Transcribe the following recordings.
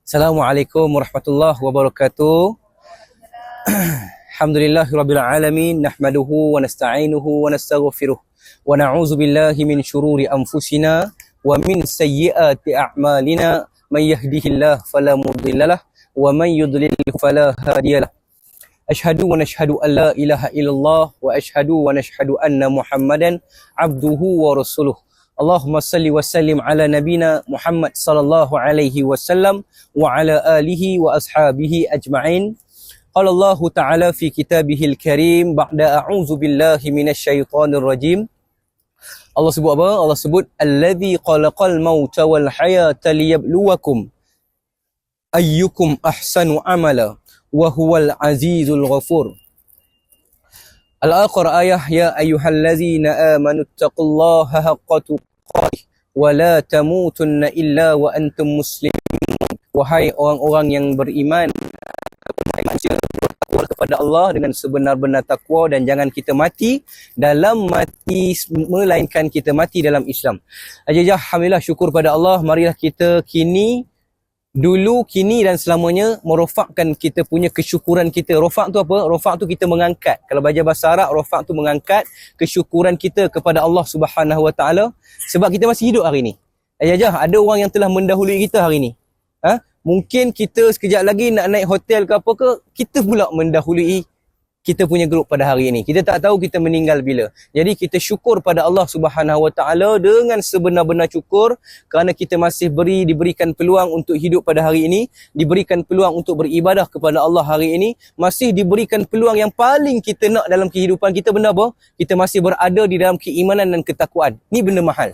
Assalamualaikum warahmatullahi wabarakatuh. Alhamdulillahirabbil alamin, nahmaduhu wa nasta'inuhu wa nastaghfiruh wa na'udzu billahi min syururi anfusina wa min sayyiati a'malina. May yahdihillahu fala mudhillalah wa man yudlil fala hadiyalah. Asyhadu wa nashhadu an la ilaha illallah wa asyhadu wa nashhadu anna Muhammadan abduhu wa rasuluh. Allahumma salli wa sallim ala nabina Muhammad sallallahu alaihi wasallam wa ala alihi wa ashabihi ajma'in. Qala Allah Ta'ala fi kitabihil karim ba'da a'udzu billahi minasyaitonir rajim. Allah sebut apa? Allah sebut allazi khalaqal mauta wal hayata liyabluwakum ayyukum ahsanu amala wa huwal azizul ghafur. Al-Aqarah ayah ya ayyuhallazina amanu taqullaha haqqa tuqatih wa la tamutunna illa wa antum muslimun. Wahai orang-orang yang beriman, bertakwa kepada Allah dengan sebenar-benar takwa dan jangan kita mati dalam mati melainkan kita mati dalam Islam. Alhamdulillah, syukur pada Allah. Marilah kita dulu, kini dan selamanya merofakkan kita punya kesyukuran kita. Rofak tu apa? Rofak tu kita mengangkat. Kalau baca bahasa Arab, rofak tu mengangkat kesyukuran kita kepada Allah Subhanahu Wa Taala sebab kita masih hidup hari ni. Ada orang yang telah mendahului kita hari ni. Mungkin kita sekejap lagi nak naik hotel ke apa ke, kita pula mendahului kita punya grup pada hari ini. Kita tak tahu kita meninggal bila. Jadi kita syukur pada Allah Subhanahu Wa Taala dengan sebenar-benar syukur kerana kita masih diberikan peluang untuk hidup pada hari ini, diberikan peluang untuk beribadah kepada Allah hari ini, masih diberikan peluang yang paling kita nak dalam kehidupan kita. Benda apa? Kita masih berada di dalam keimanan dan ketakwaan. Ni benda mahal.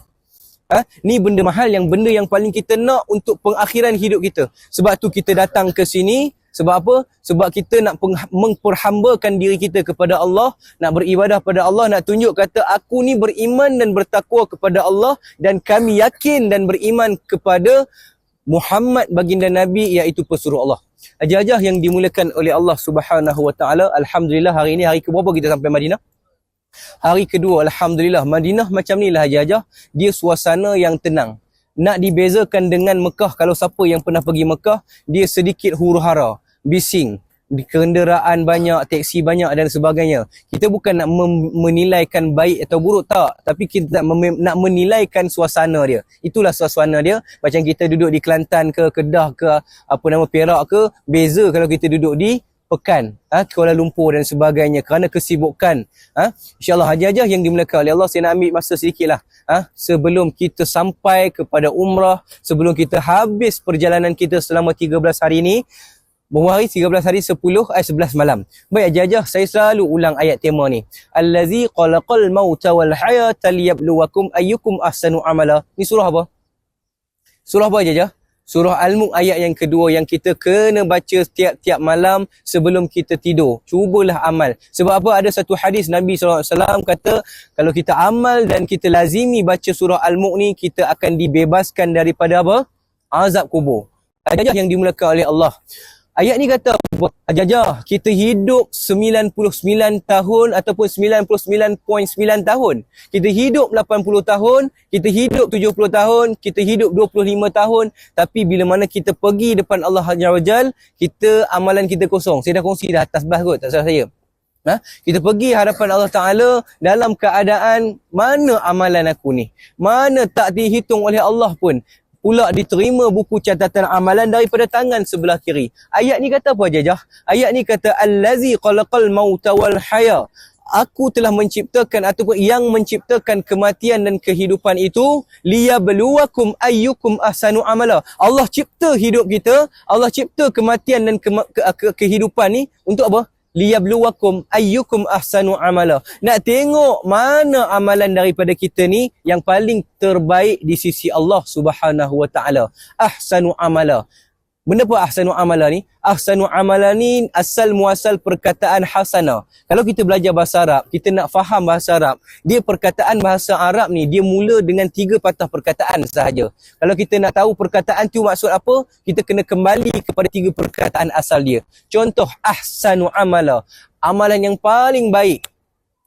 Ni benda mahal, benda yang paling kita nak untuk pengakhiran hidup kita. Sebab tu kita datang ke sini. Sebab apa? Sebab kita nak memperhambakan diri kita kepada Allah, nak beribadah pada Allah, nak tunjuk kata aku ni beriman dan bertakwa kepada Allah dan kami yakin dan beriman kepada Muhammad baginda Nabi, iaitu pesuruh Allah. Ajah-ajah yang dimuliakan oleh Allah Subhanahu Wa Taala, alhamdulillah hari ini hari keberapa kita sampai Madinah? Hari kedua, alhamdulillah. Madinah macam ni lah ajah-ajah, dia suasana yang tenang. Nak dibezakan dengan Mekah, kalau siapa yang pernah pergi Mekah, dia sedikit huru-hara, bising, kenderaan banyak, teksi banyak dan sebagainya. Kita bukan nak menilaikan baik atau buruk, tak. Tapi kita nak menilaikan suasana dia. Itulah suasana dia. Macam kita duduk di Kelantan ke, Kedah ke, Perak ke, beza kalau kita duduk di Pekan, Kuala Lumpur dan sebagainya kerana kesibukan. InsyaAllah hajah-hajah yang dimuliakan oleh Allah, saya nak ambil masa sedikit lah. Sebelum kita sampai kepada umrah, sebelum kita habis perjalanan kita selama 13 hari ini, berhari 13 hari 11 malam. Baik hajah-hajah, saya selalu ulang ayat tema ni. Allazi khalaqal mauta wal hayata liyabluwakum ayyukum ahsanu amala. Ni surah apa? Surah apa hajah-hajah? Surah Al-Mulk ayat yang kedua yang kita kena baca tiap-tiap malam sebelum kita tidur. Cubalah amal. Sebab apa? Ada satu hadis Nabi SAW kata, kalau kita amal dan kita lazimi baca surah Al-Mulk ni, kita akan dibebaskan daripada apa? Azab kubur. Ajajah yang dimuliakan oleh Allah. Ayat ni kata, ajajah, kita hidup 99 tahun ataupun 99.9 tahun. Kita hidup 80 tahun, kita hidup 70 tahun, kita hidup 25 tahun. Tapi bila mana kita pergi depan Allah Azza wa Jal, amalan kita kosong. Saya dah kongsi dah atas bahas kot, tak salah saya. Kita pergi hadapan Allah Ta'ala dalam keadaan mana amalan aku ni? Mana tak dihitung oleh Allah pun. Pula diterima buku catatan amalan daripada tangan sebelah kiri. Ayat ni kata apa jajah? Ayat ni kata allazi khalaqal mauta wal haya. Aku telah menciptakan ataupun yang menciptakan kematian dan kehidupan itu liyabluwakum ayyukum ahsanu amala. Allah cipta hidup kita, Allah cipta kematian dan kehidupan ni untuk apa? Liyabluwakum ayyukum ahsanu amala. Nak tengok mana amalan daripada kita ni yang paling terbaik di sisi Allah Subhanahu Wa Taala. Ahsanu amala. Benda apa ahsanu amala ni? Ahsanu amala ni asal muasal perkataan hasana. Kalau kita belajar bahasa Arab, kita nak faham bahasa Arab, dia perkataan bahasa Arab ni dia mula dengan 3 patah perkataan sahaja. Kalau kita nak tahu perkataan tu maksud apa, kita kena kembali kepada 3 perkataan asal dia. Contoh ahsanu amala, amalan yang paling baik.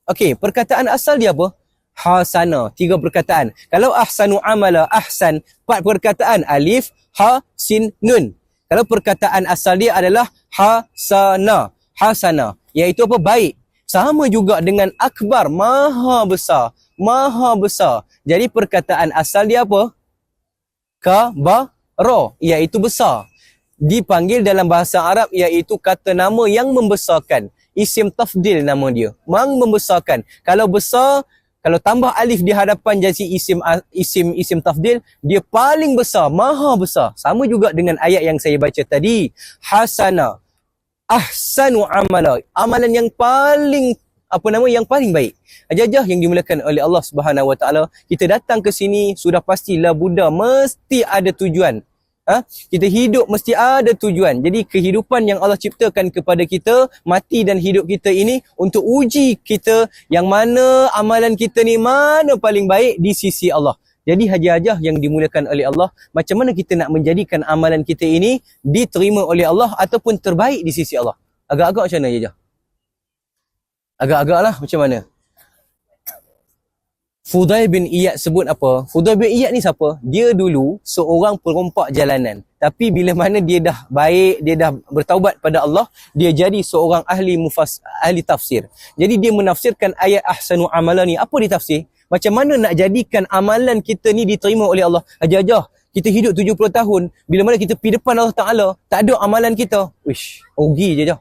Okey, perkataan asal dia apa? Hasana, 3 perkataan. Kalau ahsanu amala, ahsan, 4 perkataan, alif, ha, sin, nun. Kalau perkataan asal dia adalah hasana, hasana, iaitu apa? Baik. Sama juga dengan akbar, maha besar, maha besar. Jadi perkataan asal dia apa? Kabara, iaitu besar. Dipanggil dalam bahasa Arab iaitu kata nama yang membesarkan. Isim tafdil nama dia. Membesarkan. Kalau besar, kalau tambah alif di hadapan jadi isim tafdil, dia paling besar, maha besar. Sama juga dengan ayat yang saya baca tadi. Hasana, ahsanu amala, amalan yang paling yang paling baik. Aja-aja yang dimuliakan oleh Allah Subhanahu Wa Taala, kita datang ke sini sudah pastilah Buddha mesti ada tujuan. Kita hidup mesti ada tujuan. Jadi kehidupan yang Allah ciptakan kepada kita, mati dan hidup kita ini untuk uji kita yang mana amalan kita ni mana paling baik di sisi Allah. Jadi hadiah-hadiah yang dimuliakan oleh Allah, macam mana kita nak menjadikan amalan kita ini diterima oleh Allah ataupun terbaik di sisi Allah? Agak-agak macam mana je? Agak-agak lah macam mana? Fudail bin Iyad sebut apa? Fudail bin Iyad ni siapa? Dia dulu seorang perompak jalanan. Tapi bila mana dia dah baik, dia dah bertaubat pada Allah, dia jadi seorang ahli tafsir. Jadi dia menafsirkan ayat ahsanu amala ni. Apa dia tafsir? Macam mana nak jadikan amalan kita ni diterima oleh Allah? Aja-aja kita hidup 70 tahun, bila mana kita pergi depan Allah Ta'ala, tak ada amalan kita. Wish, rugi je.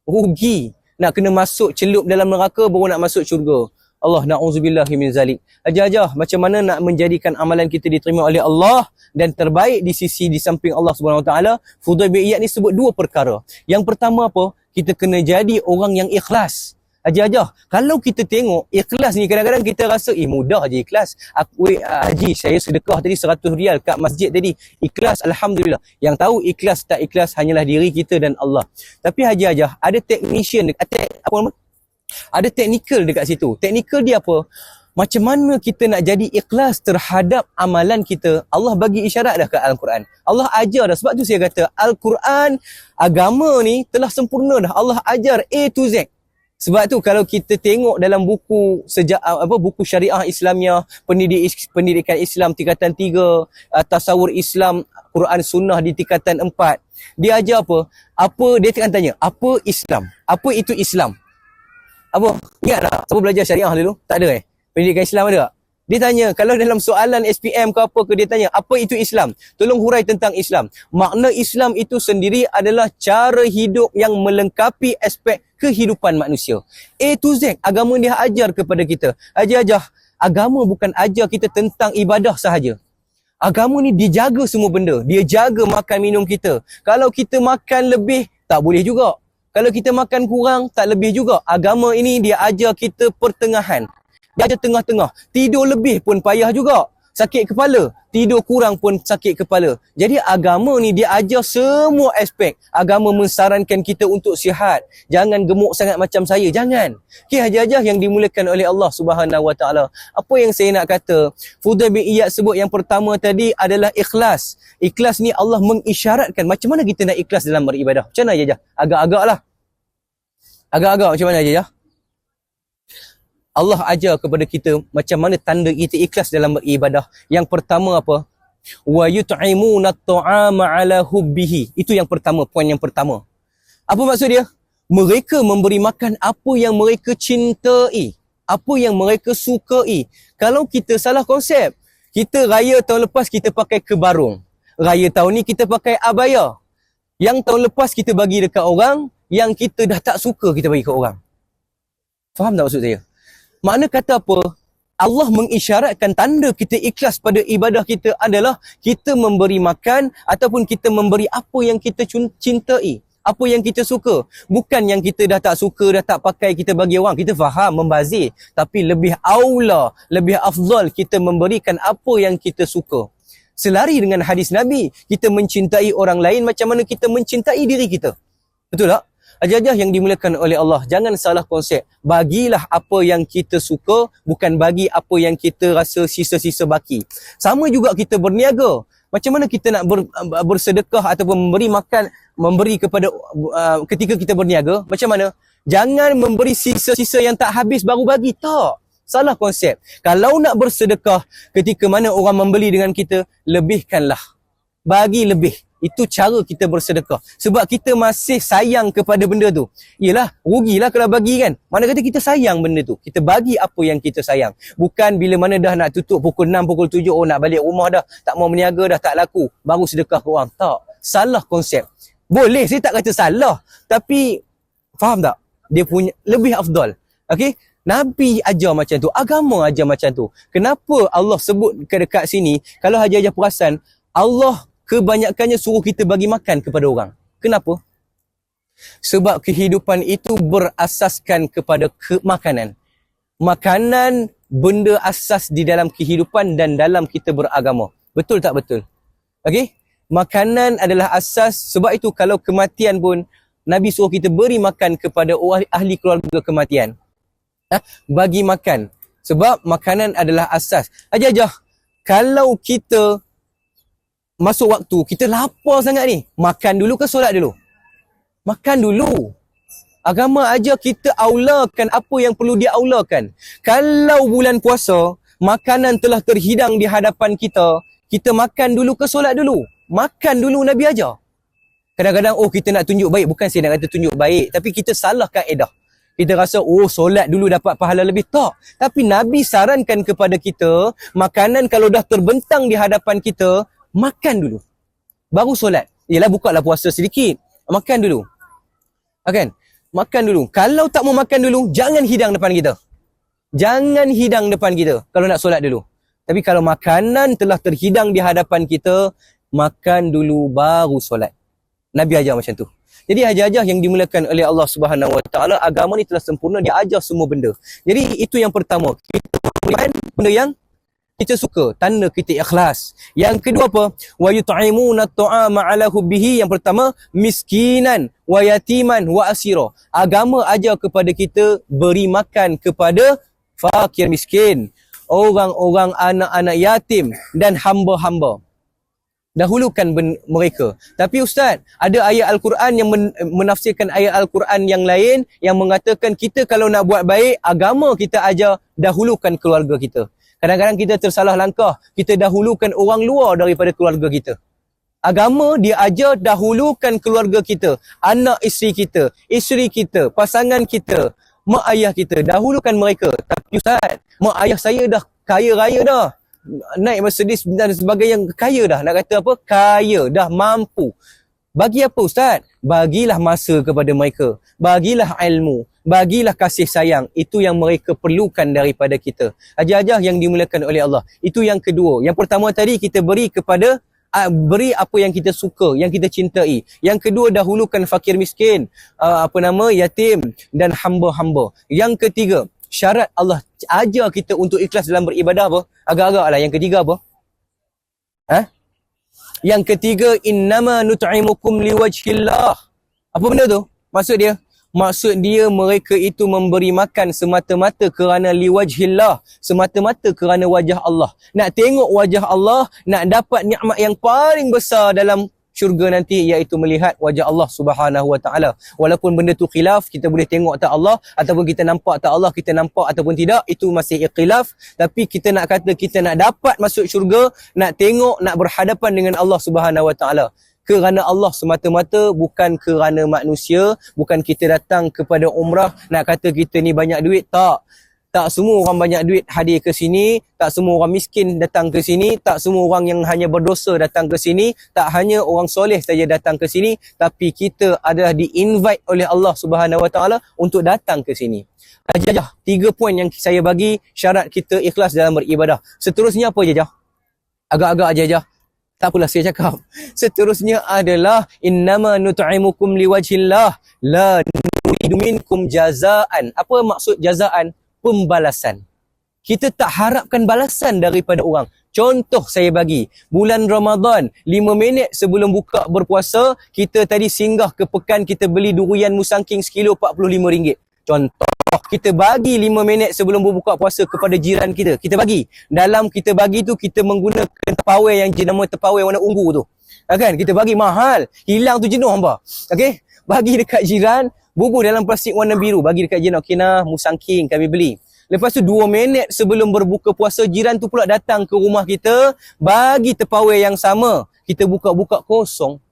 Rugi. Nak kena masuk celup dalam neraka baru nak masuk syurga. Allah na'udzubillahi min zalik. Aja-aja macam mana nak menjadikan amalan kita diterima oleh Allah dan terbaik di samping Allah Subhanahu Wa Taala. Fudail bin Iyad ni sebut dua perkara. Yang pertama apa? Kita kena jadi orang yang ikhlas. Aja-aja. Kalau kita tengok ikhlas ni, kadang-kadang kita rasa mudah je ikhlas. Haji, saya sedekah tadi 100 rial kat masjid tadi. Ikhlas, alhamdulillah. Yang tahu ikhlas tak ikhlas hanyalah diri kita dan Allah. Tapi haji-haji ada technician, ada teknikal dekat situ. Teknikal dia apa? Macam mana kita nak jadi ikhlas terhadap amalan kita? Allah bagi isyarat dah kat Al-Quran. Allah ajar dah. Sebab tu saya kata Al-Quran, agama ni telah sempurna dah. Allah ajar A to Z. Sebab tu kalau kita tengok dalam buku buku syariah Islamiah, pendidikan Islam tingkatan 3, tasawur Islam, Quran Sunnah di tingkatan 4, dia ajar apa dia akan tanya, apa Islam? Apa itu Islam? Apa? Ingat tak? Siapa belajar syariah dulu? Tak ada pendidikan Islam ada tak? Dia tanya, kalau dalam soalan SPM ke apa ke, dia tanya, apa itu Islam? Tolong hurai tentang Islam. Makna Islam itu sendiri adalah cara hidup yang melengkapi aspek kehidupan manusia. A to Z, agama dia ajar kepada kita. Ajar-ajar, agama bukan ajar kita tentang ibadah sahaja. Agama ni dia jaga semua benda. Dia jaga makan minum kita. Kalau kita makan lebih, tak boleh juga. Kalau kita makan kurang, tak lebih juga. Agama ini dia ajar kita pertengahan. Dia ajar tengah-tengah. Tidur lebih pun payah juga. Sakit kepala. Tidur kurang pun sakit kepala. Jadi agama ni dia ajar semua aspek. Agama mensarankan kita untuk sihat. Jangan gemuk sangat macam saya. Jangan. Okay, haji-haji yang dimuliakan oleh Allah Subhanahu Wa Taala. Apa yang saya nak kata? Fudail bin Iyad sebut yang pertama tadi adalah ikhlas. Ikhlas ni Allah mengisyaratkan macam mana kita nak ikhlas dalam beribadah. Macam mana haji-haji? Agak-agak lah. Agak-agak macam mana haji-haji? Allah ajar kepada kita macam mana tanda kita ikhlas dalam beribadah. Yang pertama apa? Wa yut'imuna at-ta'ama 'ala hubbihi. Itu yang pertama, poin yang pertama. Apa maksud dia? Mereka memberi makan apa yang mereka cintai, apa yang mereka sukai. Kalau kita salah konsep, kita raya tahun lepas kita pakai kebarung. Raya tahun ni kita pakai abaya. Yang tahun lepas kita bagi dekat orang, yang kita dah tak suka kita bagi ke orang. Faham tak maksud saya? Makna kata apa? Allah mengisyaratkan tanda kita ikhlas pada ibadah kita adalah kita memberi makan ataupun kita memberi apa yang kita cintai, apa yang kita suka. Bukan yang kita dah tak suka, dah tak pakai kita bagi orang. Kita faham membazir, tapi lebih aula, lebih afdal kita memberikan apa yang kita suka. Selari dengan hadis Nabi, kita mencintai orang lain macam mana kita mencintai diri kita. Betul tak? Ajar-ajar yang dimuliakan oleh Allah, jangan salah konsep. Bagilah apa yang kita suka, bukan bagi apa yang kita rasa sisa-sisa baki. Sama juga kita berniaga. Macam mana kita nak bersedekah ataupun memberi makan, memberi kepada ketika kita berniaga? Macam mana? Jangan memberi sisa-sisa yang tak habis baru bagi. Tak. Salah konsep. Kalau nak bersedekah ketika mana orang membeli dengan kita, lebihkanlah. Bagi lebih. Itu cara kita bersedekah. Sebab kita masih sayang kepada benda tu. Yelah, rugilah kalau bagi kan. Mana kata kita sayang benda tu. Kita bagi apa yang kita sayang. Bukan bila mana dah nak tutup pukul 6, pukul 7, oh nak balik rumah dah. Tak mau berniaga dah, tak laku. Baru sedekah ke orang. Tak. Salah konsep. Boleh, saya tak kata salah. Tapi, faham tak? Dia punya lebih afdal. Okey? Nabi ajar macam tu. Agama ajar macam tu. Kenapa Allah sebut dekat sini, kalau haji-haji perasan, Allah kebanyakannya suruh kita bagi makan kepada orang. Kenapa? Sebab kehidupan itu berasaskan kepada makanan. Makanan benda asas di dalam kehidupan dan dalam kita beragama. Betul tak betul? Okey? Makanan adalah asas. Sebab itu kalau kematian pun, Nabi suruh kita beri makan kepada ahli keluarga kematian. Bagi makan. Sebab makanan adalah asas. Aja-aja. Kalau kita masuk waktu, kita lapar sangat ni. Makan dulu ke solat dulu? Makan dulu. Agama ajar kita aulakan apa yang perlu diaulakan. Kalau bulan puasa, makanan telah terhidang di hadapan kita, kita makan dulu ke solat dulu? Makan dulu Nabi ajar. Kadang-kadang, oh kita nak tunjuk baik. Bukan saya nak kata tunjuk baik. Tapi kita salah kaedah. Kita rasa, oh solat dulu dapat pahala lebih. Tak. Tapi Nabi sarankan kepada kita, makanan kalau dah terbentang di hadapan kita, makan dulu. Baru solat. Yelah, bukalah puasa sedikit. Makan dulu. Kan? Makan dulu. Kalau tak mau makan dulu, jangan hidang depan kita. Jangan hidang depan kita kalau nak solat dulu. Tapi kalau makanan telah terhidang di hadapan kita, makan dulu baru solat. Nabi ajar macam tu. Jadi haji-haji yang dimuliakan oleh Allah Subhanahu Wa Taala, agama ni telah sempurna, dia ajar semua benda. Jadi itu yang pertama, kita berikan benda yang kita suka, tanda kita ikhlas. Yang kedua apa? Wa yut'imuna at'ama 'ala hubbihi. Yang pertama, miskinan wa yatiman wa asira. Agama ajar kepada kita beri makan kepada fakir miskin, orang-orang anak-anak yatim dan hamba-hamba. Dahulukan mereka. Tapi Ustaz, ada ayat Al-Quran yang menafsirkan ayat Al-Quran yang lain yang mengatakan kita kalau nak buat baik, agama kita ajar dahulukan keluarga kita. Kadang-kadang kita tersalah langkah. Kita dahulukan orang luar daripada keluarga kita. Agama dia ajar dahulukan keluarga kita. Anak isteri kita, pasangan kita, mak ayah kita. Dahulukan mereka. Tapi Ustaz, mak ayah saya dah kaya raya dah. Naik Mercedes dan sebagainya, kaya dah. Nak kata apa? Kaya, dah mampu. Bagi apa Ustaz? Bagilah masa kepada mereka. Bagilah ilmu. Bagilah kasih sayang. Itu yang mereka perlukan daripada kita. Haji-haji yang dimuliakan oleh Allah. Itu yang kedua. Yang pertama tadi kita beri kepada, beri apa yang kita suka, yang kita cintai. Yang kedua, dahulukan fakir miskin, yatim dan hamba-hamba. Yang ketiga, syarat Allah ajar kita untuk ikhlas dalam beribadah apa? Agak-agak lah. Yang ketiga apa? Yang ketiga, innama nut'imukum liwajhillah. Apa benda tu? Maksud dia mereka itu memberi makan semata-mata kerana liwajhillah. Semata-mata kerana wajah Allah. Nak tengok wajah Allah, nak dapat nikmat yang paling besar dalam syurga nanti, iaitu melihat wajah Allah Subhanahu Wa Taala. Walaupun benda tu khilaf, kita boleh tengok tak Allah ataupun kita nampak tak Allah, kita nampak ataupun tidak, itu masih ikhtilaf. Tapi kita nak kata kita nak dapat masuk syurga, nak tengok, nak berhadapan dengan Allah Subhanahu Wa Taala. Kerana Allah semata-mata, bukan kerana manusia. Bukan kita datang kepada umrah nak kata kita ni banyak duit. Tak semua orang banyak duit hadir ke sini. Tak semua orang miskin datang ke sini. Tak semua orang yang hanya berdosa datang ke sini. Tak hanya orang soleh saja datang ke sini. Tapi kita adalah di-invite oleh Allah Subhanahu Wa Taala untuk datang ke sini. Jajah, 3 poin yang saya bagi syarat kita ikhlas dalam beribadah. Seterusnya apa Jajah? Agak-agak Jajah. Tak apalah saya cakap. Seterusnya adalah innama nut'imukum liwajhillah la nuridu minkum jazaan. Apa maksud jazaan? Pembalasan. Kita tak harapkan balasan daripada orang. Contoh saya bagi, bulan Ramadan, 5 minit sebelum buka berpuasa, kita tadi singgah ke pekan, kita beli durian musangking sekilo RM45. Contoh, kita bagi 5 minit sebelum berbuka puasa kepada jiran kita. Kita bagi. Dalam kita bagi tu, kita menggunakan tepawai yang jenama tepawai warna ungu tu. Kan? Kita bagi mahal. Hilang tu jenuh hamba. Okay? Bagi dekat jiran, bubur dalam plastik warna biru. Bagi dekat jiran, okey nah, musangking kami beli. Lepas tu 2 minit sebelum berbuka puasa, jiran tu pula datang ke rumah kita, bagi tepawai yang sama. Kita buka-buka kosong.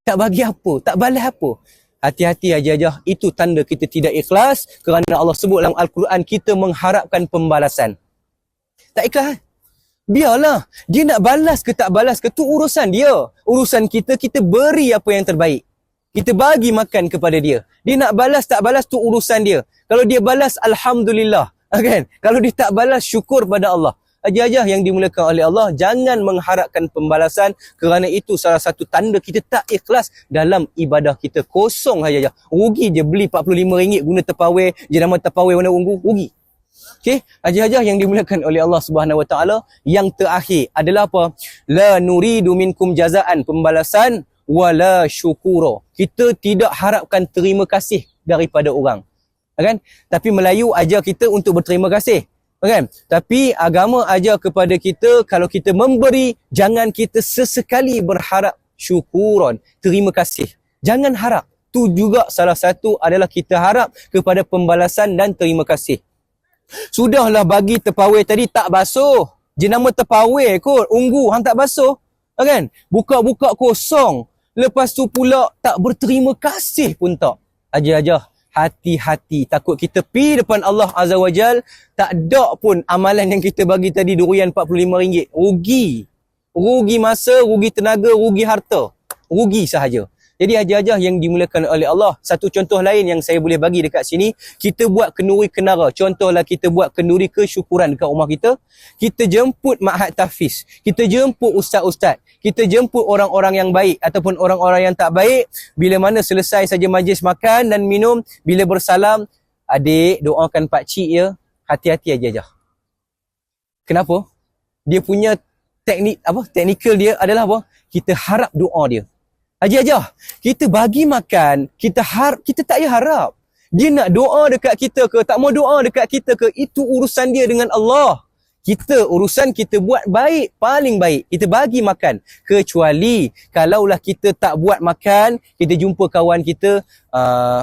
Tak bagi apa, tak balas apa. Hati-hati Haji-Hajah, itu tanda kita tidak ikhlas kerana Allah sebut dalam Al-Quran kita mengharapkan pembalasan. Tak ikhlas. Biarlah. Dia nak balas ke tak balas ke tu urusan dia. Urusan kita, kita beri apa yang terbaik. Kita bagi makan kepada dia. Dia nak balas tak balas tu urusan dia. Kalau dia balas, Alhamdulillah. Kan? Kalau dia tak balas, syukur pada Allah. Haji-hajah yang dimulakan oleh Allah, jangan mengharapkan pembalasan kerana itu salah satu tanda kita tak ikhlas dalam ibadah kita. Kosong hajajah. Rugi je beli RM45 guna terpawai, jenama terpawai warna ungu, rugi. Okey, hajajah yang dimulakan oleh Allah Subhanahu Wa Taala, yang terakhir adalah apa? La nuridu minkum jazaan, pembalasan, wala syukura. Kita tidak harapkan terima kasih daripada orang. Kan? Tapi Melayu ajar kita untuk berterima kasih. Kan? Tapi agama ajar kepada kita, kalau kita memberi, jangan kita sesekali berharap syukuran, terima kasih. Jangan harap. Tu juga salah satu adalah kita harap kepada pembalasan dan terima kasih. Sudahlah bagi terpawai tadi tak basuh. Jenama terpawai kot, unggu hang tak basuh. Kan? Buka-buka kosong. Lepas tu pula tak berterima kasih pun tak. Ajar-ajar, hati-hati. Takut kita pergi depan Allah Azza wa Jal, tak ada pun amalan yang kita bagi tadi durian RM45. Rugi. Rugi masa, rugi tenaga, rugi harta. Rugi sahaja. Jadi ajar-ajar yang dimuliakan oleh Allah, satu contoh lain yang saya boleh bagi dekat sini, kita buat kenduri kenara. Contohlah kita buat kenduri kesyukuran dekat rumah kita. Kita jemput ma'had tahfiz. Kita jemput ustaz-ustaz. Kita jemput orang-orang yang baik ataupun orang-orang yang tak baik. Bila mana selesai saja majlis makan dan minum, bila bersalam, adik doakan pak cik ya, hati-hati aja. Kenapa? Dia punya teknikal dia adalah apa? Kita harap doa dia. Aja, kita bagi makan, kita tak payah harap. Dia nak doa dekat kita ke, tak mau doa dekat kita ke, itu urusan dia dengan Allah. Kita, urusan kita buat baik, paling baik. Kita bagi makan. Kecuali, kalaulah kita tak buat makan, kita jumpa kawan kita,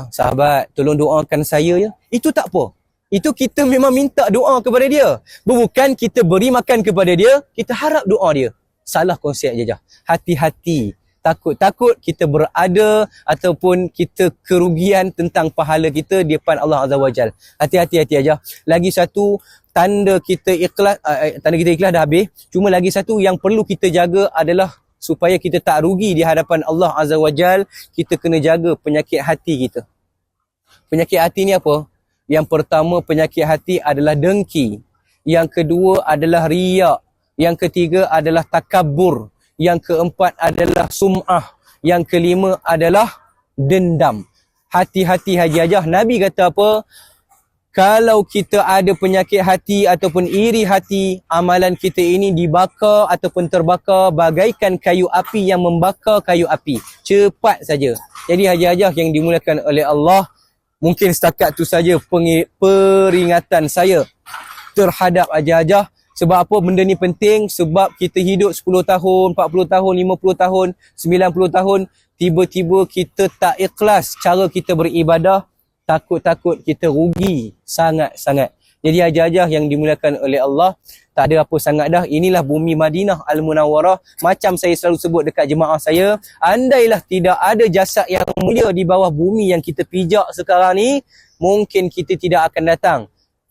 sahabat, tolong doakan saya ya. Itu tak apa. Itu kita memang minta doa kepada dia. Bukan kita beri makan kepada dia, kita harap doa dia. Salah konsep je. Hati-hati. Takut kita berada ataupun kita kerugian tentang pahala kita di depan Allah Azza wa Jal. Hati-hati aja. Lagi satu tanda kita ikhlas dah habis. Cuma lagi satu yang perlu kita jaga adalah supaya kita tak rugi di hadapan Allah Azza wa Jal, kita kena jaga penyakit hati kita. Penyakit hati ni apa? Yang pertama penyakit hati adalah dengki. Yang kedua adalah riak. Yang ketiga adalah takabur. Yang keempat adalah sum'ah. Yang kelima adalah dendam. Hati-hati hajajah. Nabi kata apa? Kalau kita ada penyakit hati ataupun iri hati, amalan kita ini dibakar ataupun terbakar bagaikan kayu api yang membakar kayu api. Cepat saja. Jadi hajajah yang dimuliakan oleh Allah, mungkin setakat tu saja peringatan saya terhadap hajajah. Sebab apa benda ni penting? Sebab kita hidup 10 tahun, 40 tahun, 50 tahun, 90 tahun, tiba-tiba kita tak ikhlas cara kita beribadah, takut-takut kita rugi sangat-sangat. Jadi hajah-hajah yang dimuliakan oleh Allah, tak ada apa sangat dah. Inilah bumi Madinah Al-Munawwarah. Macam saya selalu sebut dekat jemaah saya, andailah tidak ada jasad yang mulia di bawah bumi yang kita pijak sekarang ni, mungkin kita tidak akan datang.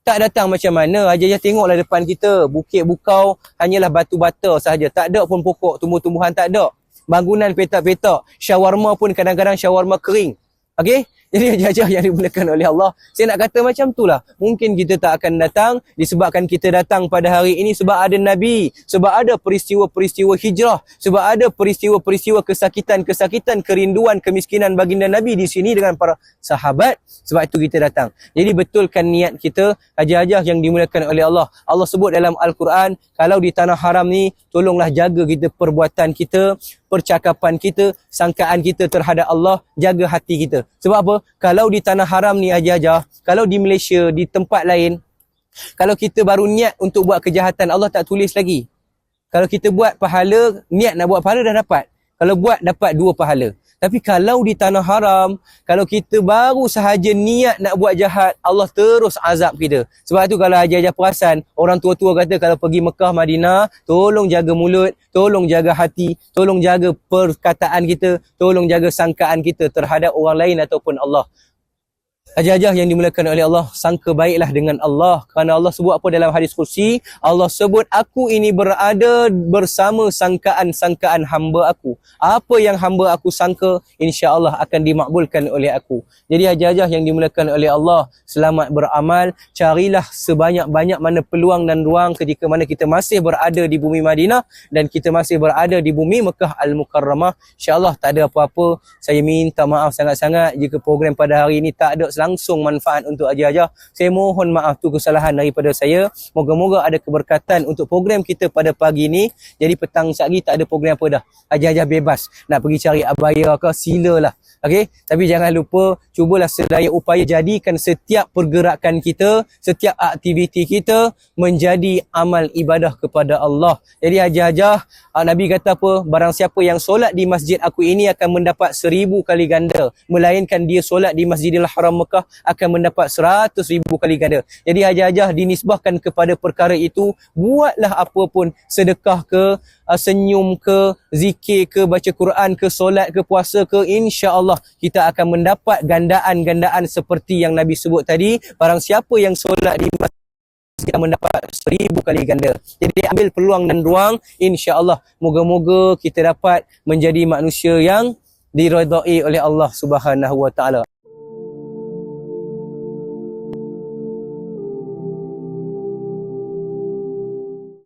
Tak datang macam mana? Hajajah tengoklah depan kita. Bukit Bukau hanyalah batu bata sahaja. Tak ada pun pokok, tumbuh-tumbuhan tak ada. Bangunan petak-petak. Syawarma pun kadang-kadang syawarma kering. Okey? Jadi hajajah yang dimuliakan oleh Allah, saya nak kata macam itulah. Mungkin kita tak akan datang disebabkan kita datang pada hari ini sebab ada Nabi, sebab ada peristiwa-peristiwa hijrah, sebab ada peristiwa-peristiwa kesakitan-kesakitan, kerinduan, kemiskinan baginda Nabi di sini dengan para sahabat. Sebab itu kita datang. Jadi betulkan niat kita, hajah-hajah yang dimuliakan oleh Allah. Allah sebut dalam Al-Quran, kalau di tanah haram ni, tolonglah jaga kita perbuatan kita, percakapan kita, sangkaan kita terhadap Allah, jaga hati kita. Sebab apa? Kalau di tanah haram ni hajah-hajah, kalau di Malaysia, di tempat lain, kalau kita baru niat untuk buat kejahatan, Allah tak tulis lagi. Kalau kita buat pahala, niat nak buat pahala dah dapat. Kalau buat dapat 2 pahala. Tapi kalau di tanah haram, kalau kita baru sahaja niat nak buat jahat, Allah terus azab kita. Sebab tu kalau ajar-ajar perasan, orang tua-tua kata kalau pergi Mekah, Madinah, tolong jaga mulut, tolong jaga hati, tolong jaga perkataan kita, tolong jaga sangkaan kita terhadap orang lain ataupun Allah. Ajar-ajar yang dimuliakan oleh Allah, sangka baiklah dengan Allah. Kerana Allah sebut apa dalam hadis kursi? Allah sebut, aku ini berada bersama sangkaan-sangkaan hamba aku. Apa yang hamba aku sangka, insya-Allah akan dimakbulkan oleh aku. Jadi ajar-ajar yang dimuliakan oleh Allah, selamat beramal. Carilah sebanyak-banyak mana peluang dan ruang ketika mana kita masih berada di bumi Madinah dan kita masih berada di bumi Mekah Al-Mukarramah. InsyaAllah tak ada apa-apa. Saya minta maaf sangat-sangat jika program pada hari ini tak ada langsung manfaat untuk ajar-ajar. Saya mohon maaf tu kesalahan daripada saya. Moga-moga ada keberkatan untuk program kita pada pagi ini. Jadi petang sekali tak ada program apa dah. Ajar-ajar bebas. Nak pergi cari abaya ke, silalah. Okey, tapi jangan lupa cubalah sedaya upaya jadikan setiap pergerakan kita, setiap aktiviti kita menjadi amal ibadah kepada Allah. Jadi ajar-ajar, Nabi kata apa? Barang siapa yang solat di masjid aku ini akan mendapat 1000 kali ganda. Melainkan dia solat di Masjidil Haram Mekah akan mendapat 100,000 kali ganda. Jadi ajar-ajar dinisbahkan kepada perkara itu. Buatlah apa pun, sedekah ke, senyum ke, zikir ke, baca Quran ke, solat ke, puasa ke, insya-Allah kita akan mendapat gandaan-gandaan seperti yang Nabi sebut tadi. Barang siapa yang solat di masjid akan mendapat 1000 kali ganda. Jadi ambil peluang dan ruang, insya-Allah moga-moga kita dapat menjadi manusia yang diridai oleh Allah Subhanahu wa taala.